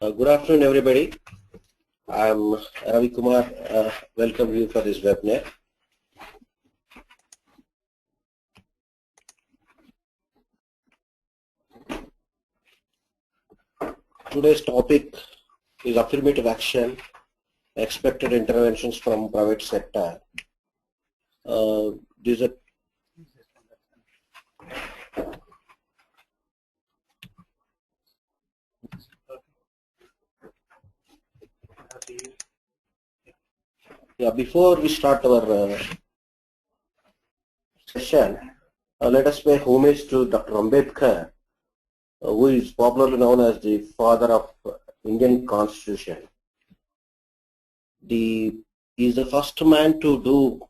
Good afternoon, everybody. I'm Ravi Kumar. Welcome you for this webinar. Today's topic is affirmative action, expected interventions from private sector. These are before we start our session, let us pay homage to Dr. Ambedkar, who is popularly known as the father of Indian Constitution. He is the first man to do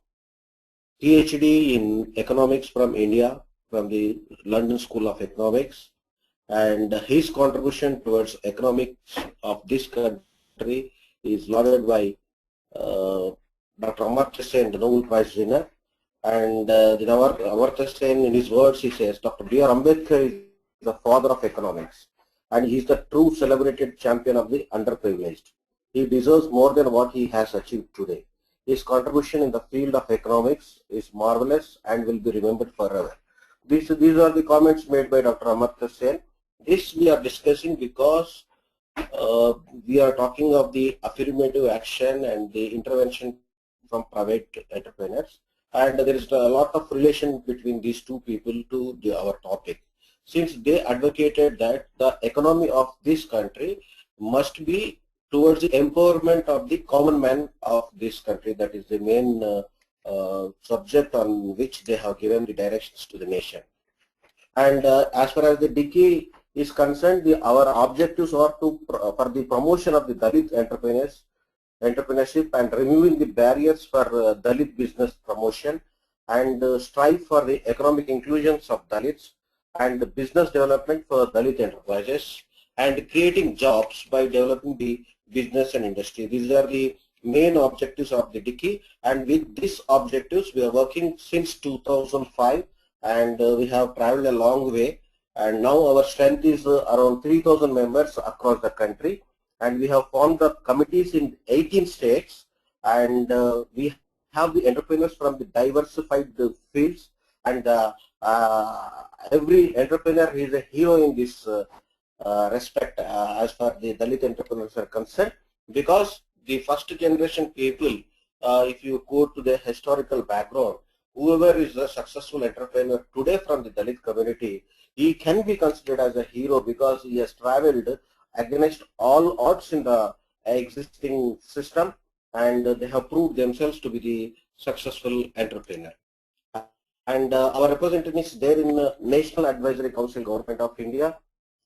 PhD in economics from India, from the London School of Economics, and his contribution towards economics of this country is lauded by Dr. Amartya Sen, the Nobel Prize winner. And Amartya Sen, in his words, he says, Dr. B.R. Ambedkar is the father of economics, and he is the true celebrated champion of the underprivileged. He deserves more than what he has achieved today. His contribution in the field of economics is marvelous and will be remembered forever. These are the comments made by Dr. Amartya Sen. This we are discussing because we are talking of the affirmative action and the intervention from private entrepreneurs, and there is a lot of relation between these two people to our topic, since they advocated that the economy of this country must be towards the empowerment of the common man of this country. That is the main subject on which they have given the directions to the nation. And as far as the Dickey is concerned, our objectives are to for the promotion of the Dalit entrepreneurship and removing the barriers for Dalit business promotion, and strive for the economic inclusions of Dalits and business development for Dalit enterprises, and creating jobs by developing the business and industry. These are the main objectives of the Dickey, and with these objectives we are working since 2005, and we have traveled a long way, and now our strength is around 3,000 members across the country, and we have formed the committees in 18 states, and we have the entrepreneurs from the diversified fields, and every entrepreneur is a hero in this respect as far the Dalit entrepreneurs are concerned, because the first generation people, if you go to the historical background, whoever is a successful entrepreneur today from the Dalit community, he can be considered as a hero because he has traveled against all odds in the existing system, and they have proved themselves to be the successful entrepreneur. And our representative is there in National Advisory Council, Government of India,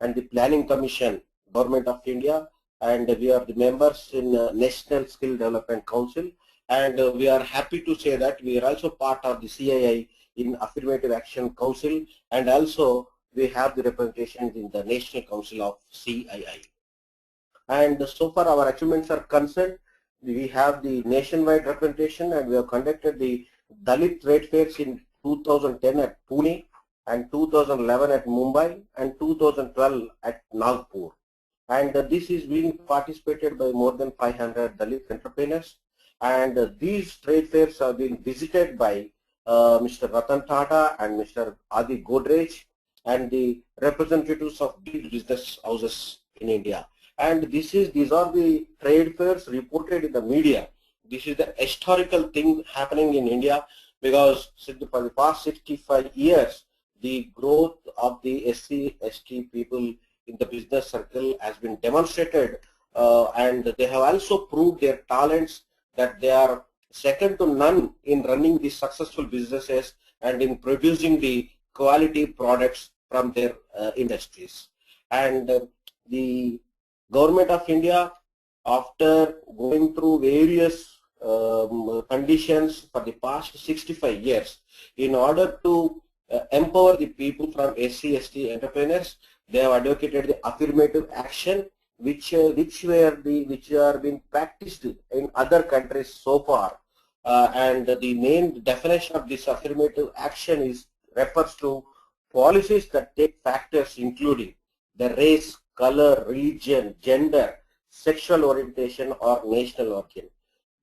and the Planning Commission, Government of India, and we are the members in National Skill Development Council, and we are happy to say that we are also part of the CII in Affirmative Action Council, and also we have the representations in the National Council of CII. And so far our achievements are concerned, we have the nationwide representation, and we have conducted the Dalit trade fairs in 2010 at Pune, and 2011 at Mumbai, and 2012 at Nagpur. And this is being participated by more than 500 Dalit entrepreneurs, and these trade fairs have been visited by Mr. Ratan Tata and Mr. Adi Godrej, and the representatives of big business houses in India. And these are the trade fairs reported in the media. This is the historical thing happening in India, because for the past 65 years, the growth of the SC, ST people in the business circle has been demonstrated, and they have also proved their talents, that they are second to none in running the successful businesses and in producing the quality products from their industries. And the Government of India, after going through various conditions for the past 65 years, in order to empower the people from SC, ST entrepreneurs, they have advocated the affirmative action, which are being practiced in other countries so far. And the main definition of this affirmative action refers to policies that take factors including the race, color, religion, gender, sexual orientation, or national origin.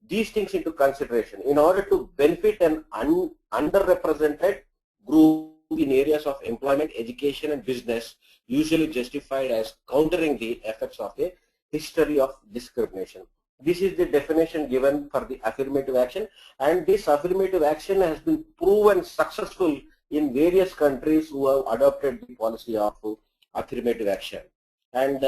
These things into consideration in order to benefit an underrepresented group in areas of employment, education, and business, usually justified as countering the effects of a history of discrimination. This is the definition given for the affirmative action, and this affirmative action has been proven successful in various countries who have adopted the policy of affirmative action. And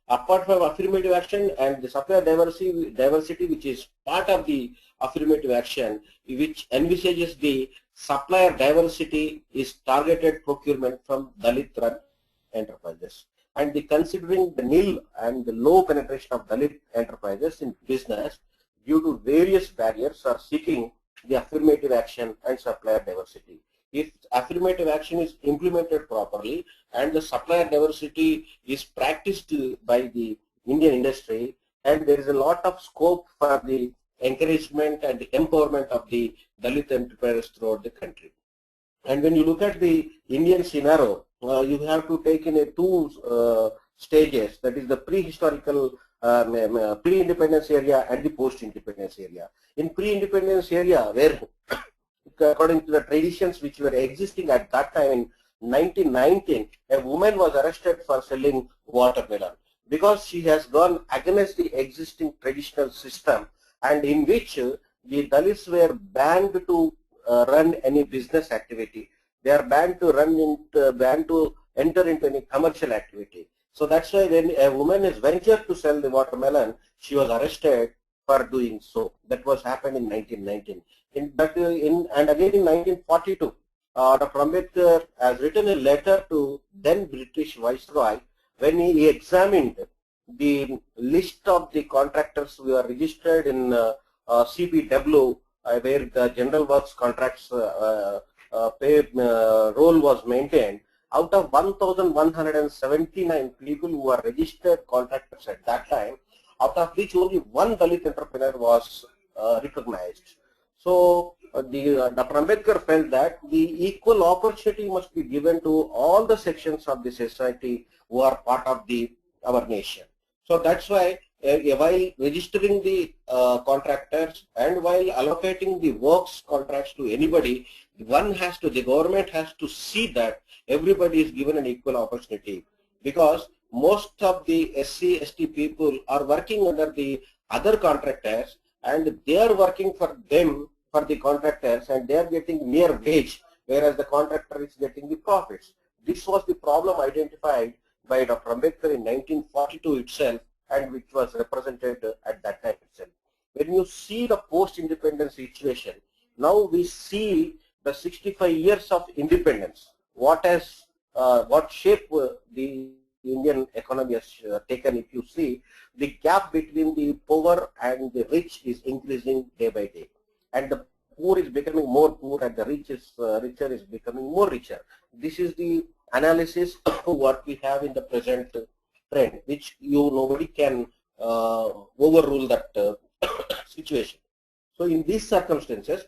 apart from affirmative action and the supplier diversity, which is part of the affirmative action, which envisages the supplier diversity, is targeted procurement from Dalit-run enterprises. And considering the nil and the low penetration of Dalit enterprises in business due to various barriers, are seeking the affirmative action and supplier diversity. If affirmative action is implemented properly and the supplier diversity is practiced by the Indian industry, and there is a lot of scope for the encouragement and the empowerment of the Dalit enterprises throughout the country. And when you look at the Indian scenario, you have to take in two stages, that is the prehistorical, pre-independence area and the post-independence area. In pre-independence area, where according to the traditions which were existing at that time in 1919, a woman was arrested for selling watermelon because she has gone against the existing traditional system, and in which the Dalits were banned to run any business activity. They are banned to enter into any commercial activity. So that's why when a woman is ventured to sell the watermelon, she was arrested for doing so. That was happened in 1919. And again in 1942, Dr. Ambedkar has written a letter to then British Viceroy when he examined the list of the contractors who are registered in CPW, where the general works contracts pay role was maintained. Out of 1,179 people who are registered contractors at that time, out of which only one Dalit entrepreneur was recognized. So Dr. Ambedkar felt that the equal opportunity must be given to all the sections of the society who are part of our nation. So that's why while registering the contractors and while allocating the works contracts to anybody, the government has to see that everybody is given an equal opportunity, because most of the SC, ST people are working under the other contractors, and they are working for them, for the contractors, and they are getting mere wage, whereas the contractor is getting the profits. This was the problem identified by Dr. Ambedkar in 1942 itself, and which was represented at that time itself. When you see the post-independence situation, now we see the 65 years of independence, what shape the Indian economy has taken. If you see, the gap between the poor and the rich is increasing day by day, and the poor is becoming more poor and the richer is becoming more richer. This is the analysis of what we have in the present trend, which nobody can overrule that situation. So in these circumstances,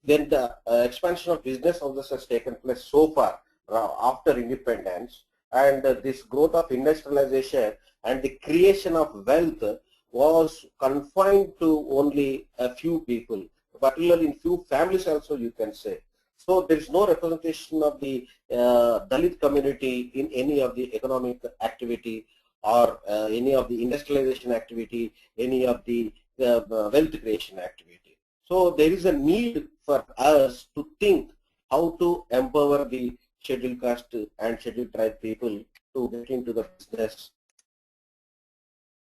then the expansion of business houses has taken place so far after independence, and this growth of industrialization and the creation of wealth was confined to only a few people, particularly in few families also, you can say. So there is no representation of the Dalit community in any of the economic activity or any of the industrialization activity, any of the wealth creation activity. So there is a need for us to think how to empower the scheduled caste and scheduled tribe people to get into the business.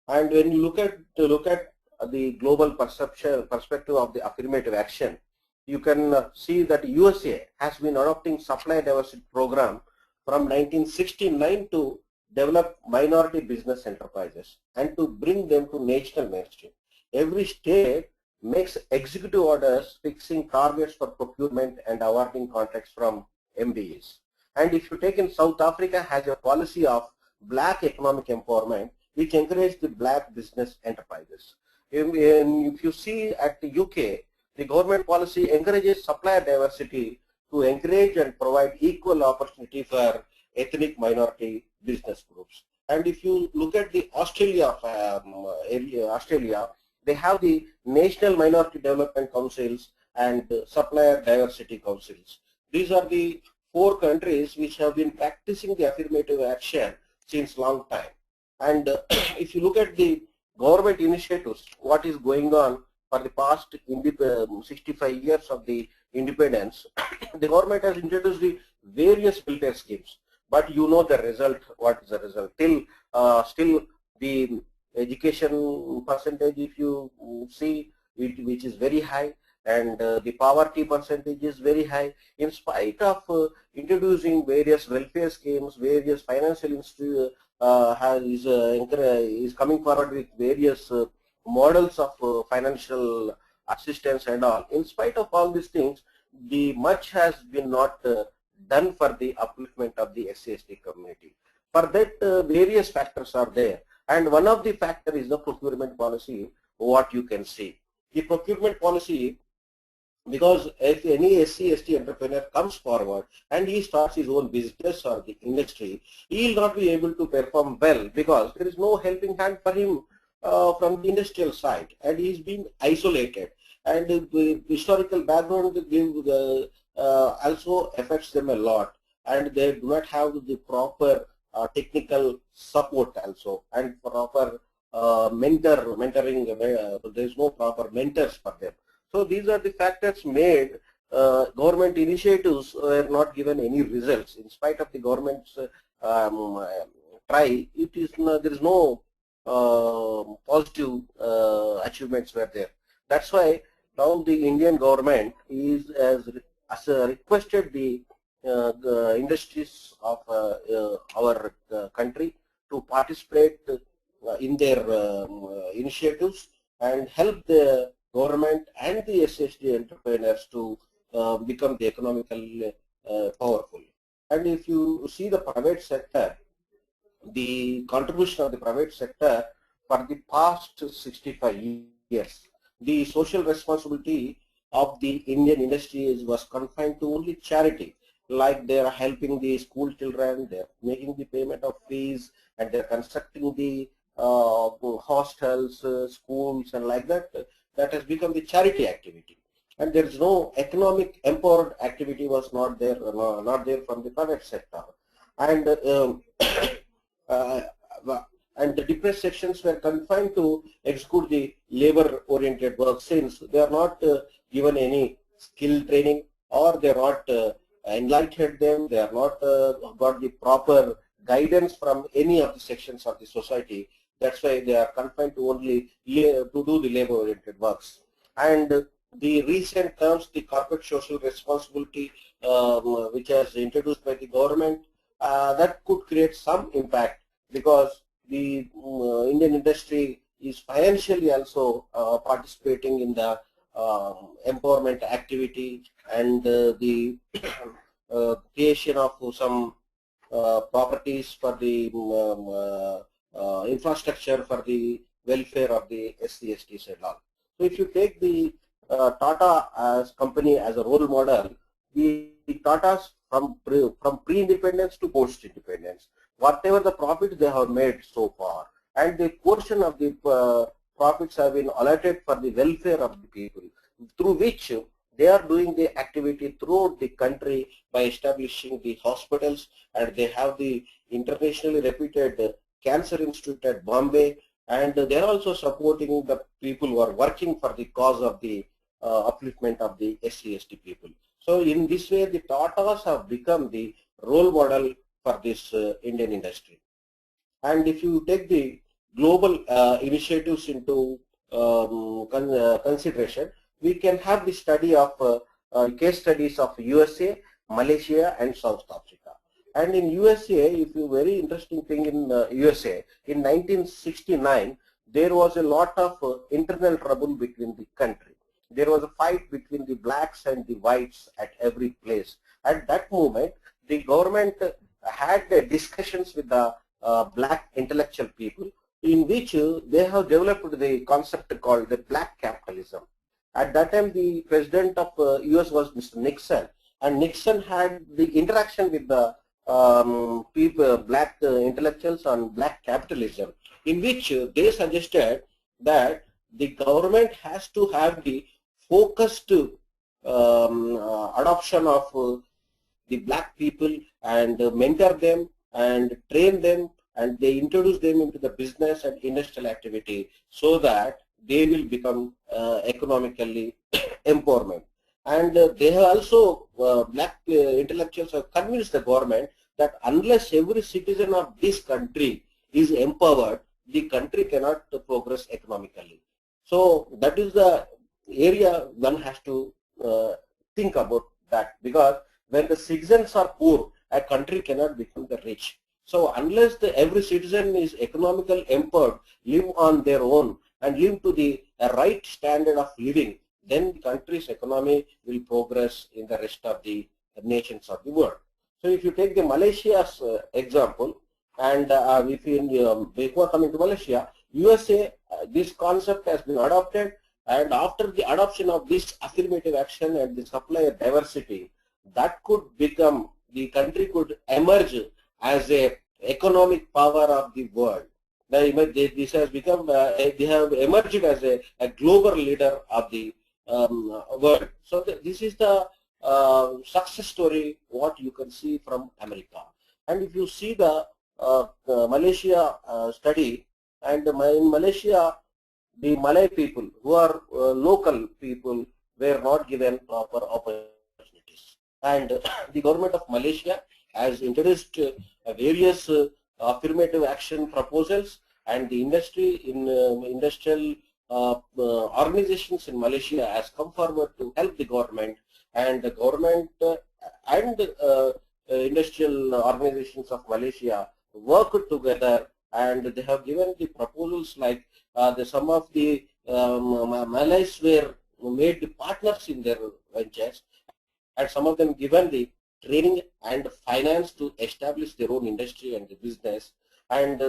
And when you look at the global perspective of the affirmative action, you can see that USA has been adopting supply diversity program from 1969 to develop minority business enterprises and to bring them to national mainstream. Every state makes executive orders fixing targets for procurement and awarding contracts from MBAs. And if you take in South Africa, has a policy of black economic empowerment, which encourages the black business enterprises. If you see at the UK, the government policy encourages supplier diversity to encourage and provide equal opportunity for ethnic minority business groups. And if you look at the Australia, Australia, they have the National Minority Development Councils and Supplier Diversity Councils. These are the 4 countries which have been practicing the affirmative action since long time. And if you look at the government initiatives, what is going on for the past 65 years of the independence, the government has introduced the various welfare schemes. But you know the result, what is the result? Still the education percentage, if you see, which is very high, and the poverty percentage is very high, in spite of introducing various welfare schemes, various financial institutions is coming forward with various models of financial assistance and all. In spite of all these things, the much has been not done for the upliftment of the SC/ST community. For that, various factors are there, and one of the factor is the procurement policy. What you can see, the procurement policy, because if any SC/ST entrepreneur comes forward and he starts his own business or the industry, he will not be able to perform well because there is no helping hand for him from the industrial side, and he is being isolated. And the historical background also affects them a lot, and they do not have the proper technical support also, and proper mentoring. There is no proper mentors for them. So these are the factors made government initiatives were not given any results. In spite of the government's try, there is no positive achievements were there. That's why now the Indian government has requested the industries of our country to participate in their initiatives and help the government and the SC/ST entrepreneurs to become the economically powerful. And if you see the private sector, the contribution of the private sector for the past 65 years, the social responsibility of the Indian industry was confined to only charity. Like they are helping the school children, they are making the payment of fees, and they are constructing the hostels, schools, and like that. That has become the charity activity, and there is no economic empowered activity was not there from the private sector, and and the depressed sections were confined to execute the labor-oriented work, since they are not given any skill training, or they are not enlightened them, they are not got the proper guidance from any of the sections of the society. That's why they are confined to only to do the labor-oriented works. And the recent terms, the corporate social responsibility, which has introduced by the government, that could create some impact, because the Indian industry is financially also participating in the empowerment activity, and the creation of some properties for the infrastructure for the welfare of the SC/STs and all. So if you take the Tata as company as a role model, the Tatas from pre-independence to post-independence, whatever the profit they have made so far, and the portion of the profits have been allotted for the welfare of the people, through which they are doing the activity throughout the country by establishing the hospitals, and they have the internationally reputed Cancer Institute at Bombay, and they are also supporting the people who are working for the cause of the upliftment of the SC/ST people. So in this way, the Tatas have become the role model for this Indian industry. And if you take the global initiatives into consideration, we can have the study of case studies of USA, Malaysia, and South Africa. And in USA, if you very interesting thing in USA, in 1969, there was a lot of internal trouble between the country. There was a fight between the blacks and the whites at every place. At that moment, the government had discussions with the black intellectual people, in which they have developed the concept called the black capitalism. At that time, the president of US was Mr. Nixon, and Nixon had the interaction with the people, black intellectuals on black capitalism, in which they suggested that the government has to have the focused adoption of the black people and mentor them and train them, and they introduce them into the business and industrial activity so that they will become economically empowerment. And they have also, black intellectuals have convinced the government that unless every citizen of this country is empowered, the country cannot progress economically. So that is the area one has to think about that, because when the citizens are poor, a country cannot become the rich. So unless every citizen is economically empowered, live on their own and live to the right standard of living, then the country's economy will progress in the rest of the nations of the world. So if you take the Malaysia's example, and before coming to Malaysia, USA, this concept has been adopted, and after the adoption of this affirmative action and the supplier diversity, that could become, the country could emerge as a economic power of the world. This has become, they have emerged as a global leader of the world. So this is the success story what you can see from America. And if you see the Malaysia study, and in Malaysia, the Malay people who are local people were not given proper opportunities. And the government of Malaysia has introduced various affirmative action proposals, and the industry in industrial organizations in Malaysia has come forward to help the government, and the government and industrial organizations of Malaysia worked together, and they have given the proposals like some of the Malays were made the partners in their ventures, and some of them given the training and finance to establish their own industry and the business, and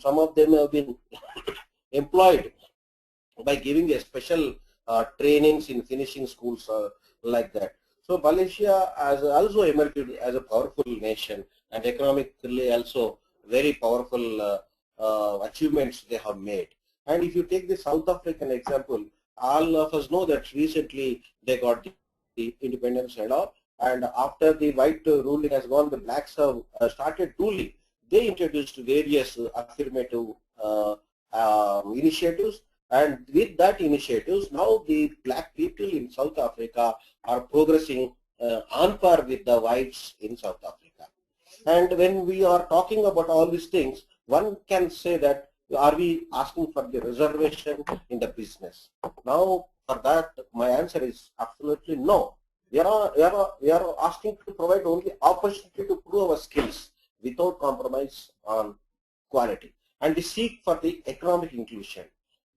some of them have been employed by giving a special trainings in finishing schools like that. So Malaysia has also emerged as a powerful nation, and economically also very powerful achievements they have made. And if you take the South African example, all of us know that recently they got the independence and all, and after the white ruling has gone, the blacks have started ruling. They introduced various affirmative initiatives, and with that initiatives, now the black people in South Africa are progressing on par with the whites in South Africa. And when we are talking about all these things, one can say that, are we asking for the reservation in the business? Now, for that, my answer is absolutely no. We are asking to provide only opportunity to prove our skills without compromise on quality, and we seek for the economic inclusion.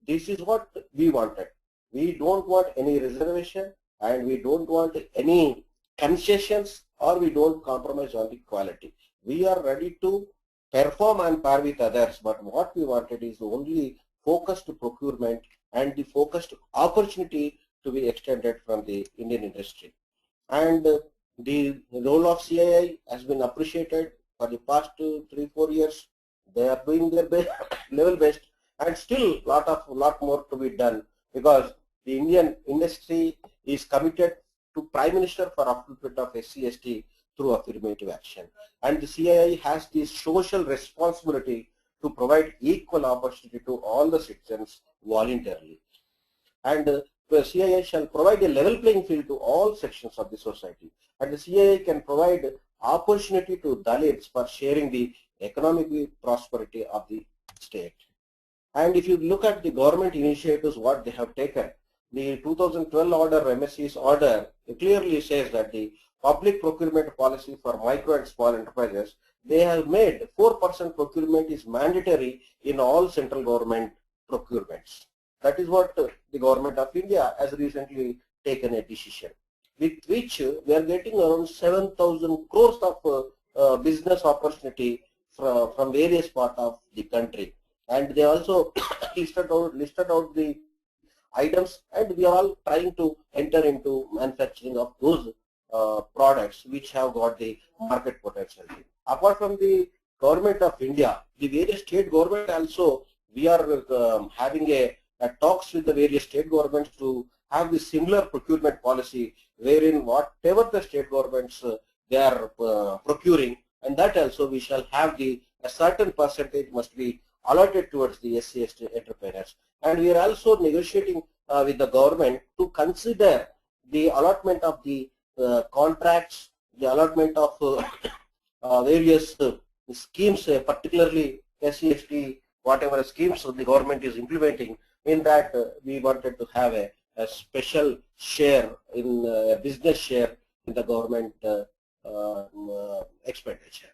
This is what we wanted. We don't want any reservation, and we don't want any concessions, or we don't compromise on the quality. We are ready to perform on par with others, but what we wanted is only focused procurement and the focused opportunity to be extended from the Indian industry. And the role of CII has been appreciated for the past 3-4 years. They are doing their best, level best, and still lot more to be done, because the Indian industry is committed to Prime Minister for upliftment of SC/ST through affirmative action, and the CII has the social responsibility to provide equal opportunity to all the citizens voluntarily, and the CII shall provide a level playing field to all sections of the society, and the CII can provide opportunity to Dalits for sharing the economic prosperity of the state. And if you look at the government initiatives, what they have taken, the 2012 order, MSC's order, it clearly says that the public procurement policy for micro and small enterprises, they have made 4% procurement is mandatory in all central government procurements. That is what the government of India has recently taken a decision, with which we are getting around 7,000 crores of business opportunity from various parts of the country. And they also listed out the items, and we are all trying to enter into manufacturing of those products which have got the market potential. Apart from the government of India, the various state government also, we are having a talks with the various state governments to have the similar procurement policy, wherein whatever the state governments they are procuring, and that also we shall have a certain percentage must be allotted towards the SC/ST entrepreneurs. And we are also negotiating with the government to consider the allotment of the contracts, the allotment of various schemes, particularly SC/ST, whatever schemes the government is implementing. In that, we wanted to have a special share in a business share in the government expenditure.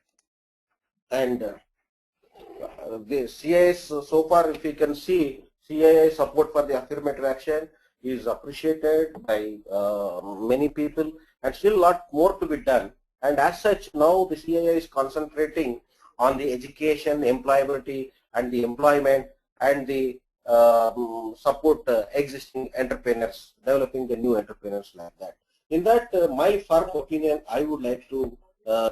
And the CIS, so far, if you can see, CII support for the affirmative action is appreciated by many people, and still a lot more to be done. And as such, now the CII is concentrating on the education, employability, and the employment, and the support existing entrepreneurs, developing the new entrepreneurs like that. In that, my firm opinion, I would like to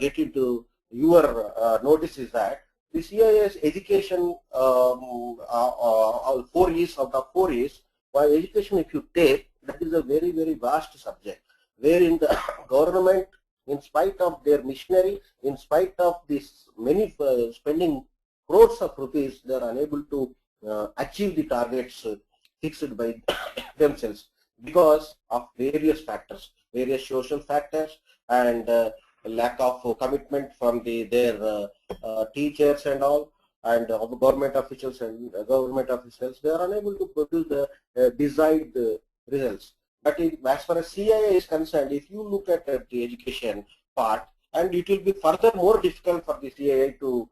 get into your notice is that the CIS education 4 years out of 4 years, while education if you take, that is a very, very vast subject, wherein the government, in spite of their missionary, in spite of this many spending crores of rupees, they are unable to achieve the targets fixed by themselves because of various factors, various social factors, and lack of commitment from their teachers and all, and government officials they are unable to produce the desired results. But as far as CII is concerned, if you look at the education part, and it will be further more difficult for the CII to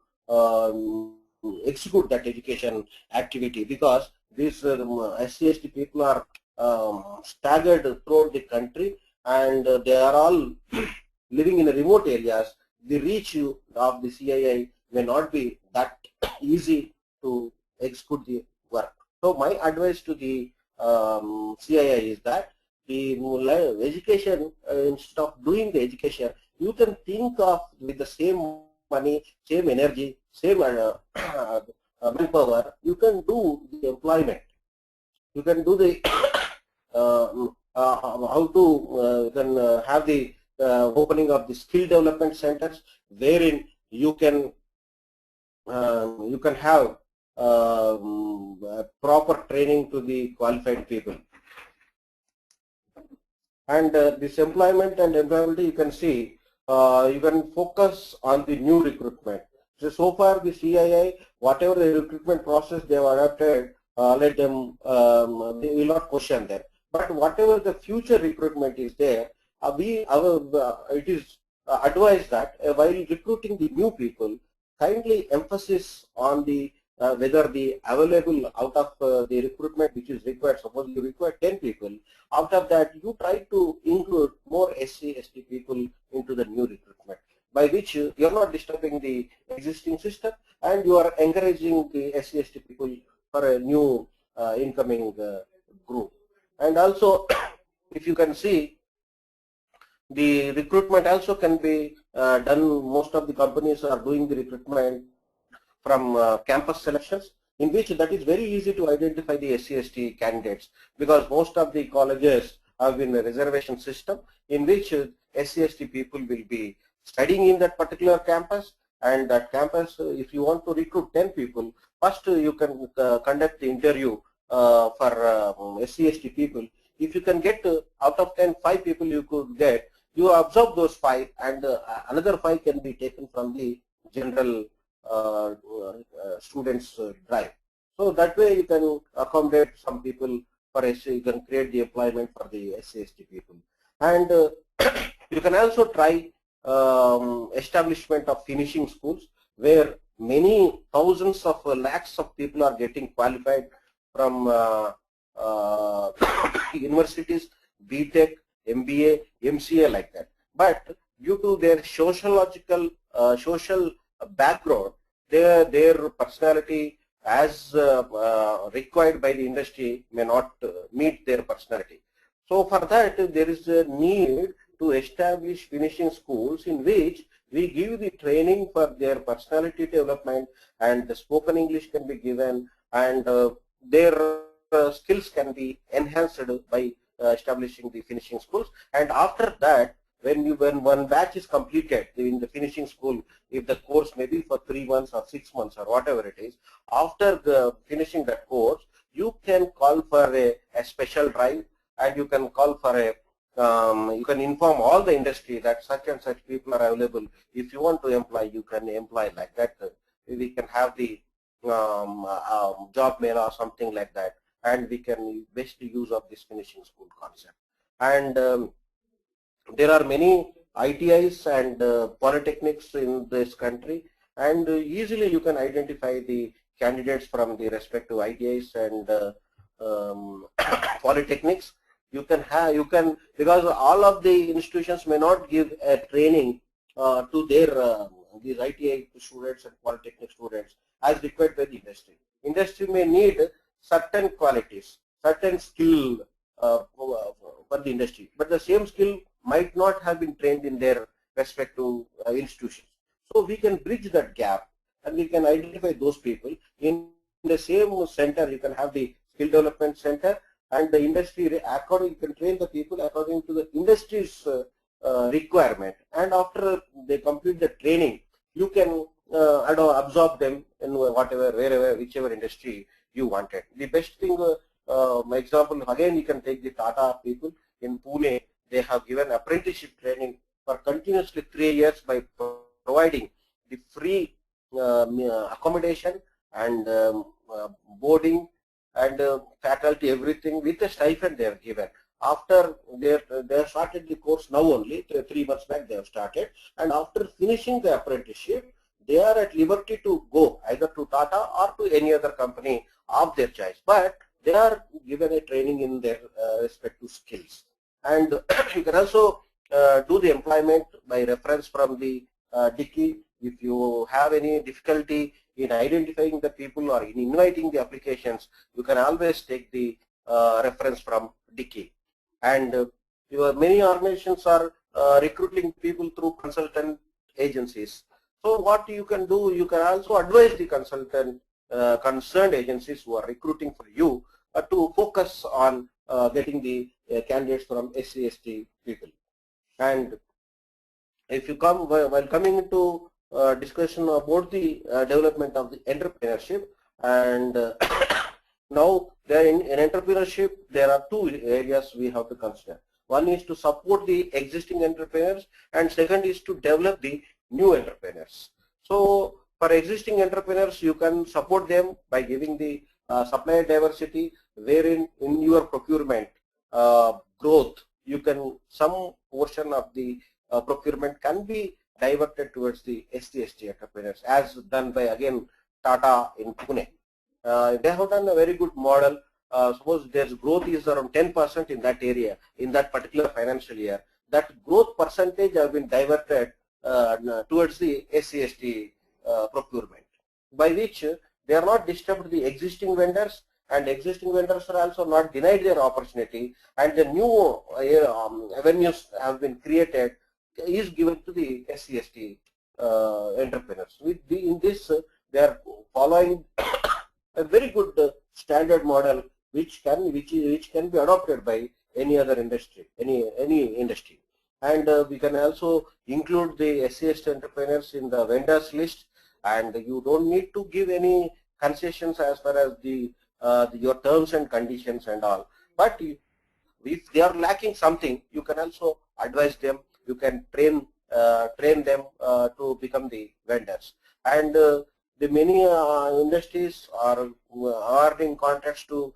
execute that education activity, because these SC/ST people are staggered throughout the country, and they are all living in remote areas. The reach of the CII may not be that easy to execute the work. So my advice to the CII is that the education, instead of doing the education, you can think of with the same money, same energy, same manpower, you can do the employment. You can do the how to have the opening of the skill development centers, wherein you can have proper training to the qualified people. And this employment and employability, you can see, you can focus on the new recruitment. So far the CII, whatever the recruitment process they have adopted, let them, they will not question that. But whatever the future recruitment is there, it is advised that while recruiting the new people, kindly emphasis on the whether the available out of the recruitment which is required, suppose you require 10 people, out of that you try to include more SC/ST people into the new recruitment, by which you are not disturbing the existing system and you are encouraging the SC/ST people for a new incoming group. And also, if you can see, the recruitment also can be done. Most of the companies are doing the recruitment from campus selections, in which that is very easy to identify the SC/ST candidates, because most of the colleges have been a reservation system in which SC/ST people will be studying in that particular campus. And that campus, if you want to recruit 10 people, first you can conduct the interview for SC/ST people. If you can get out of 10, 5 people you could get, you absorb those 5, and another 5 can be taken from the general students drive. So that way you can accommodate some people for SC, you can create the employment for the SC/ST people. And you can also try establishment of finishing schools, where many thousands of lakhs of people are getting qualified from universities, BTech, MBA, MCA, like that. But due to their social background, their personality as required by the industry may not meet their personality. So for that, there is a need to establish finishing schools in which we give the training for their personality development, and the spoken English can be given, and their skills can be enhanced by establishing the finishing schools. And after that, when one batch is completed in the finishing school, if the course may be for 3 months or 6 months or whatever it is, after finishing that course, you can call for a special drive, and you can call for a you can inform all the industry that such and such people are available. If you want to employ, you can employ like that. We can have the job mail or something like that, and we can best use of this finishing school concept. And there are many ITIs and polytechnics in this country, and easily you can identify the candidates from the respective ITIs and polytechnics. You can because all of the institutions may not give a training to their these ITI students and polytechnic students as required by the industry. Industry may need certain qualities, certain skill for the industry, but the same skill might not have been trained in their respective institutions. So we can bridge that gap, and we can identify those people. In the same center, you can have the skill development center, and the industry you can train the people according to the industry's requirement. And after they complete the training, you can absorb them in whatever, wherever, whichever industry you wanted. The best thing, my example, again, you can take the Tata people in Pune. They have given apprenticeship training for continuously 3 years by providing the free accommodation and boarding and faculty, everything with a stipend they are given. After they have started the course now only, 3 months back they have started, and after finishing the apprenticeship, they are at liberty to go either to Tata or to any other company of their choice, but they are given a training in their respective skills. And you can also do the employment by reference from the Dicky. If you have any difficulty in identifying the people or in inviting the applications, you can always take the reference from Dicky. And many organizations are recruiting people through consultant agencies. So what you can do, you can also advise the consultant concerned agencies who are recruiting for you to focus on getting the candidates from SC/ST people. And if you come, while coming into discussion about the development of the entrepreneurship, and now there in entrepreneurship, there are two areas we have to consider. One is to support the existing entrepreneurs, and second is to develop the new entrepreneurs. So for existing entrepreneurs, you can support them by giving the supplier diversity, wherein in your procurement growth, you can, some portion of the procurement can be diverted towards the SC/ST entrepreneurs, as done by, again, Tata in Pune. They have done a very good model. Suppose their growth is around 10% in that area, in that particular financial year. That growth percentage has been diverted towards the SC/ST procurement, by which they are not disturbed the existing vendors, and existing vendors are also not denied their opportunity, and the new avenues have been created is given to the SC/ST entrepreneurs. In this, they are following a very good standard model, which can be adopted by any other industry, any industry. And we can also include the SC/ST entrepreneurs in the vendors list, and you don't need to give any concessions as far as your terms and conditions and all. But if they are lacking something, you can also advise them. You can train them to become the vendors. And the many industries are awarding contracts to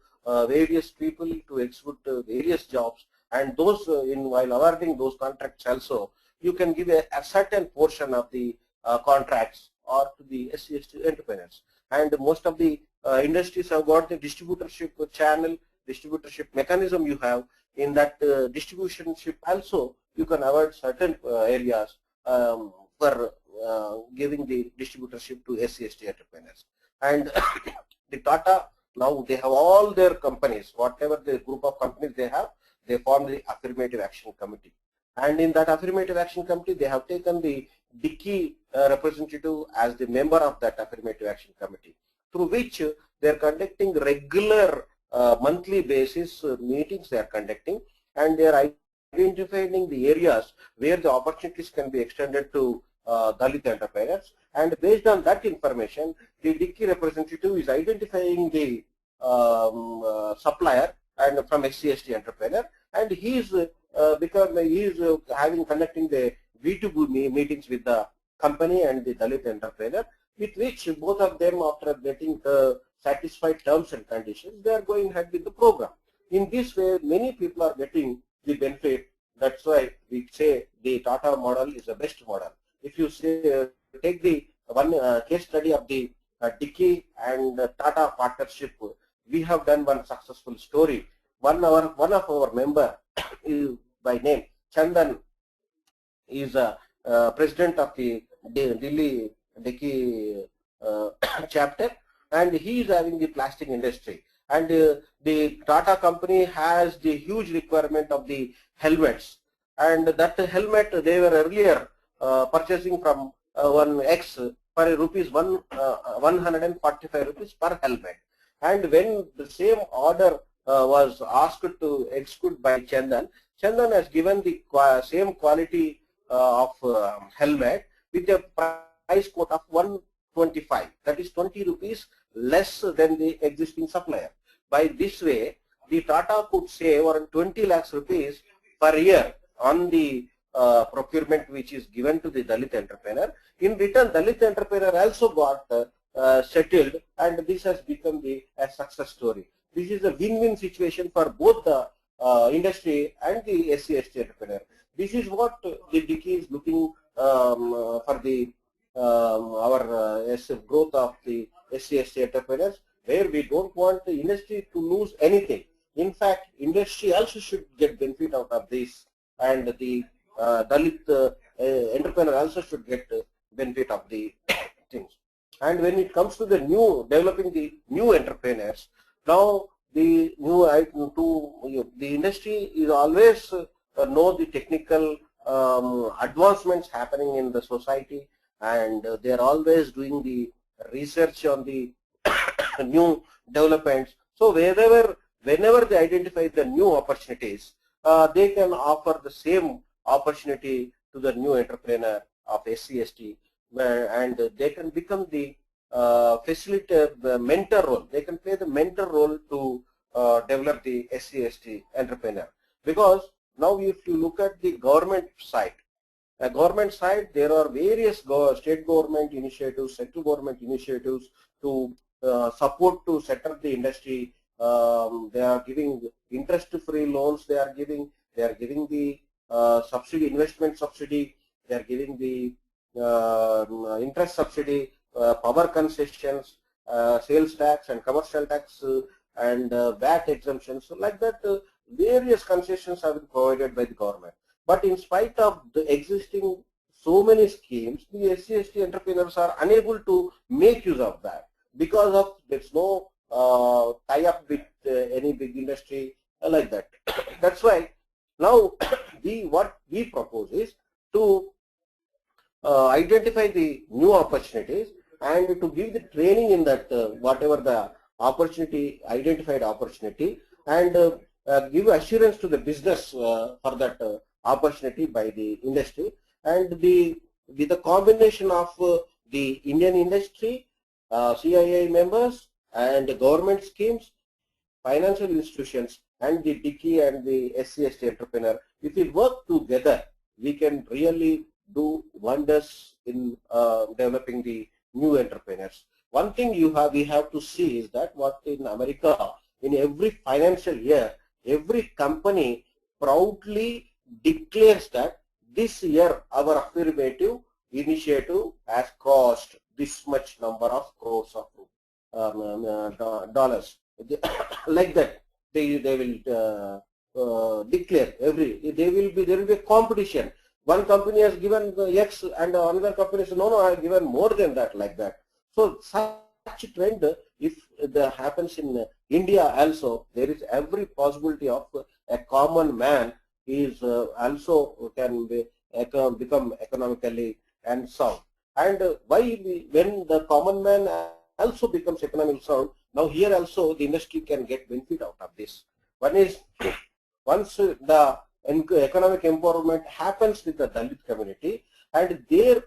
various people to execute various jobs, and those while awarding those contracts also, you can give a certain portion of the contracts or to the SC/ST entrepreneurs. And most of the industries have got the distributorship channel, distributorship mechanism you have. In that distributionship also, you can award certain areas for giving the distributorship to SC/ST entrepreneurs. And the Tata, now they have all their companies, whatever the group of companies they have, they form the Affirmative Action Committee. And in that affirmative action committee, they have taken the Dickey representative as the member of that affirmative action committee, through which they are conducting regular monthly basis meetings they are conducting, and they are identifying the areas where the opportunities can be extended to Dalit entrepreneurs. And based on that information, the Dickey representative is identifying the supplier and from SC/ST entrepreneur, and he is conducting the B2B meetings with the company and the Dalit entrepreneur, with which both of them, after getting satisfied terms and conditions, they are going ahead with the program. In this way, many people are getting the benefit. That's why we say the Tata model is the best model. If you say take the one case study of the Dickey and Tata partnership, we have done one successful story. One of our member by name Chandan is a president of the Delhi Dickey chapter, and he is having the plastic industry, and the Tata company has the huge requirement of the helmets, and that helmet they were earlier purchasing from one X for rupees 145 rupees per helmet. And when the same order was asked to execute by Chandan, Chandan has given the same quality of helmet with a price quote of 125, that is 20 rupees less than the existing supplier. By this way, the Tata could save around 20 lakhs rupees per year on the procurement which is given to the Dalit entrepreneur. In return, Dalit entrepreneur also got settled, and this has become a success story. This is a win-win situation for both the industry and the SC/ST entrepreneur. This is what the Dickey is looking for the growth of the SC/ST entrepreneurs, where we don't want the industry to lose anything. In fact, industry also should get benefit out of this, and the Dalit entrepreneur also should get benefit of the things. And when it comes to the developing the new entrepreneurs, now the industry is always know the technical advancements happening in the society, and they are always doing the research on the new developments. So whenever they identify the new opportunities, they can offer the same opportunity to the new entrepreneur of SC/ST, and they can become the facilitator, the mentor role. They can play the mentor role to develop the SC/ST entrepreneur. Because now if you look at the government side, there are various state government initiatives, central government initiatives to support to set up the industry. They are giving interest-free loans. They are giving the subsidy, investment subsidy. They are giving the interest subsidy, power concessions, sales tax and commercial tax, and VAT exemptions. So like that, various concessions have been provided by the government. But in spite of the existing so many schemes, the SC/ST entrepreneurs are unable to make use of that because of there's no tie-up with any big industry like that. That's why now what we propose is to identify the new opportunities and to give the training in that whatever the opportunity, identified opportunity, and give assurance to the business for that opportunity by the industry, and with the combination of the Indian industry, CII members, and government schemes, financial institutions, and the Dickey and the SC/ST entrepreneur. If we work together, we can really do wonders in developing the new entrepreneurs. One thing we have to see is that what in America, in every financial year, every company proudly declares that this year our affirmative initiative has crossed this much number of crores of dollars. Like that, they will declare there will be a competition. One company has given X and another company says no, I have given more than that, like that. So such trend, if that happens in India also, there is every possibility of a common man is also can be, become economically and sound. And when the common man also becomes economically sound, now here also the industry can get benefit out of this. One is, once the economic empowerment happens with the Dalit community, and their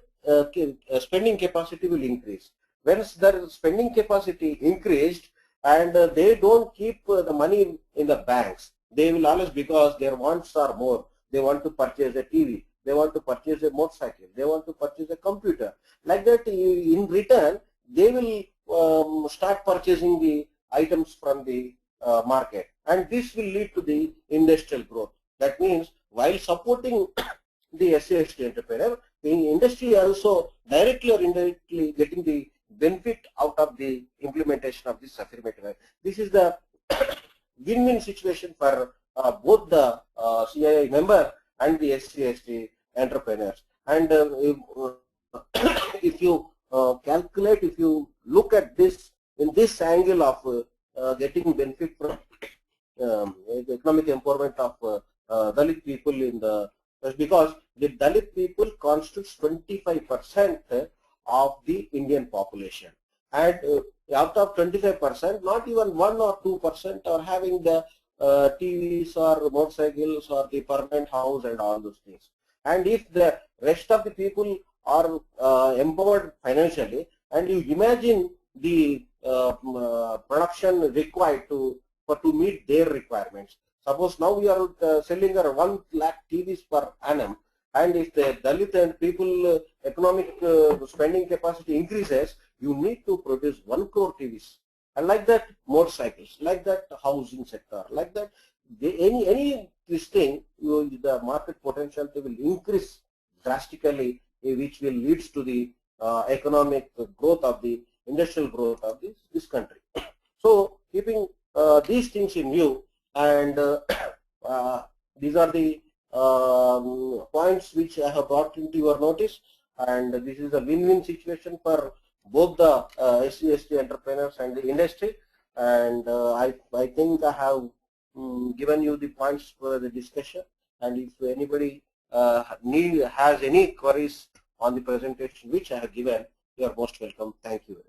spending capacity will increase. Once their spending capacity increased, and they don't keep the money in the banks, they will always, because their wants are more. They want to purchase a TV, they want to purchase a motorcycle, they want to purchase a computer. Like that, in return, they will start purchasing the items from the market, and this will lead to the industrial growth. That means, while supporting the SC/ST entrepreneur, the industry also directly or indirectly getting the benefit out of the implementation of this affirmative. This is the win-win situation for both the CII member and the SC/ST entrepreneurs. And if you calculate, if you look at this in this angle of getting benefit from the economic empowerment of Dalit people in the, because the Dalit people constitutes 25% of the Indian population, and out of 25%, not even 1 or 2% are having the TVs or motorcycles or the permanent house and all those things. And if the rest of the people are empowered financially, and you imagine the production required to meet their requirements. Suppose now we are selling 1 lakh TVs per annum, and if the Dalit and people economic spending capacity increases, you need to produce 1 crore TVs. And like that, motorcycles, like that, housing sector, like that, any this thing, the market potentiality will increase drastically, which will lead to the economic growth of the industrial growth of this country. So, keeping these things in view, and these are the points which I have brought into your notice, and this is a win-win situation for both the SC/ST entrepreneurs and the industry. And I think I have given you the points for the discussion, and if anybody has any queries on the presentation which I have given, you are most welcome. Thank you.